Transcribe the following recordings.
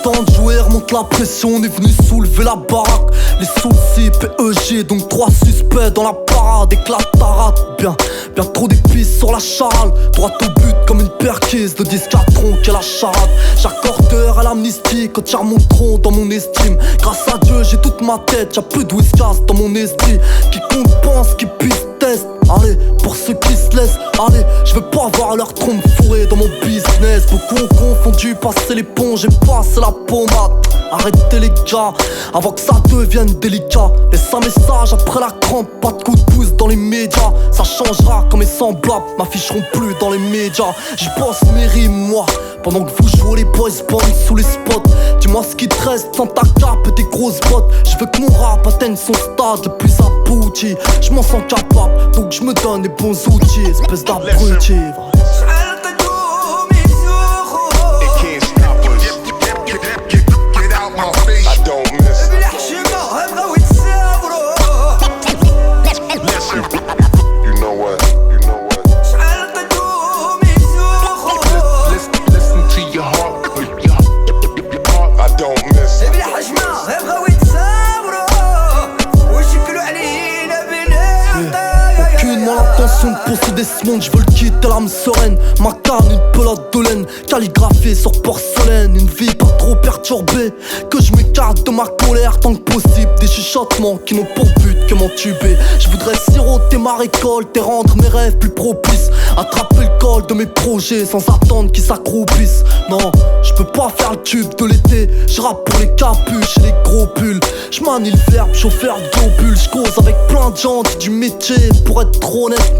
temps de jouer, remonte la pression, on est venu soulever la baraque. Les soucis, PEG, donc 3 suspects dans la parade. Éclate ta rate, bien trop d'épices sur la charale. Droit au but comme une perquise de disque à tronc et la charade. J'accorderai à l'amnistie quand ils remonteront dans mon estime. Grâce à Dieu j'ai toute ma tête, y'a plus de whiskas dans mon esprit. Quiconque pense qu'il puisse tester. Allez, pour ceux qui se laissent, allez, je veux pas voir leur trompe fourrée dans mon business. Beaucoup ont confondu passer l'éponge et passer la pommade. Arrêtez les gars, avant que ça devienne délicat. Laisse un message après la crampe, pas de coup de pouce dans les médias. Ça changera quand mes semblables m'afficheront plus dans les médias. J'y bosse mes rimes moi, pendant que vous jouez les boys bands sous les spots. Dis-moi ce qui te reste sans ta cape et tes grosses bottes. Je veux que mon rap atteigne son stade le plus abouti. Je m'en sens capable, donc je me donne les bons outils. Espèce d'abruti. De posséder ce monde, je veux le quitter l'âme sereine. Ma canne, une pelote de laine, calligraphiée sur porcelaine. Une vie pas trop perturbée, que je m'écarte de ma colère tant que possible. Des chuchotements qui n'ont pour but que m'entuber. Je voudrais siroter ma récolte et rendre mes rêves plus propices. Attraper le col de mes projets sans attendre qu'ils s'accroupissent. Non, je peux pas faire le tube de l'été. Je rappe pour les capuches et les gros pulls. Je manie le verbe, chauffeur de globules. Je cause avec plein de gens du métier. Pour être trop honnête,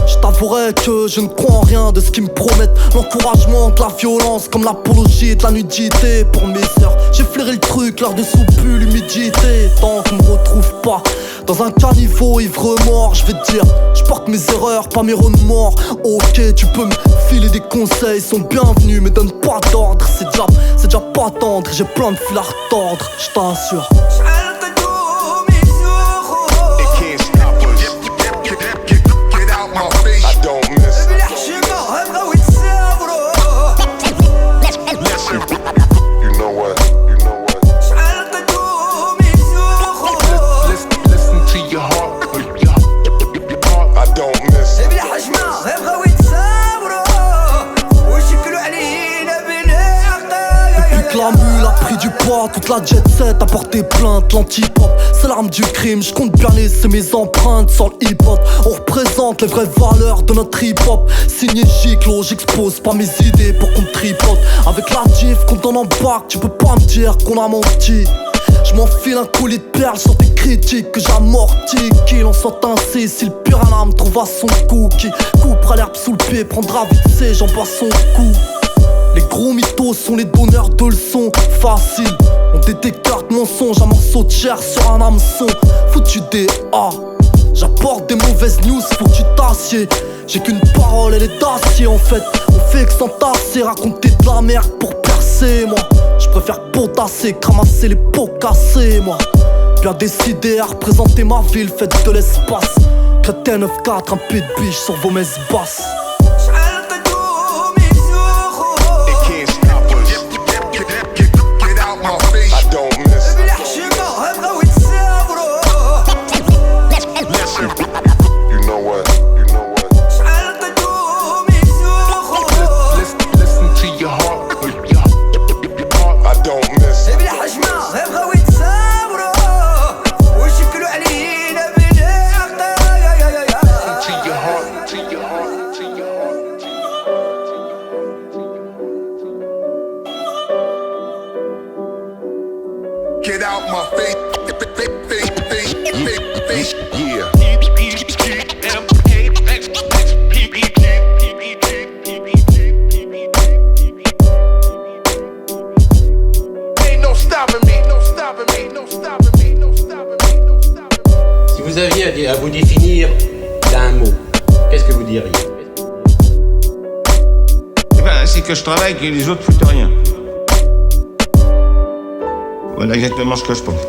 je t'avouerai que je ne crois en rien de ce qu'ils me promettent. L'encouragement de la violence comme l'apologie de la nudité. Pour mes sœurs, j'ai flairé le truc, l'heure de soupu, l'humidité. Tant qu'on me retrouve pas dans un caniveau ivre-mort, je vais te dire, je porte mes erreurs, pas mes remords. Ok, tu peux me filer des conseils, sont bienvenus, mais donne pas d'ordre. C'est déjà pas tendre, j'ai plein de fils à retordre, je t'assure. La mule a pris du poids, toute la jet set a porté plainte. L'anti-pop, c'est l'arme du crime, je compte bien laisser mes empreintes sans le hip-hop. On représente les vraies valeurs de notre hip-hop. Signé Giclo, j'expose pas mes idées pour qu'on tripote. Avec la gif qu'on t'en embarque, tu peux pas me dire qu'on a menti. Je m'enfile un collier de perles sur tes critiques que j'amortis. Qu'il en soit ainsi, si le piranha me trouve à son cou. Qui coupera l'herbe sous le pied, prendra vite ses jambes à son cou. Les gros mythos sont les donneurs de leçons faciles. On détecte mensonges, un morceau de chair sur un hameçon. Foutu des A, j'apporte des mauvaises news, faut que tu t'assieds. J'ai qu'une parole, elle est d'acier en fait. On fait que s'entasser, raconter de la merde pour percer. Moi, je préfère potasser, ramasser les pots cassés. Moi, bien décidé à représenter ma ville, faite de l'espace. Crétin 9-4, un pied de biche sur vos messes basses. Get out my face, yeah. Ain't no stopping me, no stopping me, no stopping me, no stopping me, no stopping me. Si vous aviez à vous définir d'un mot, qu'est-ce que vous diriez? Eh ben, c'est que je travaille et que les autres foutent rien. Voilà exactement ce que je pense.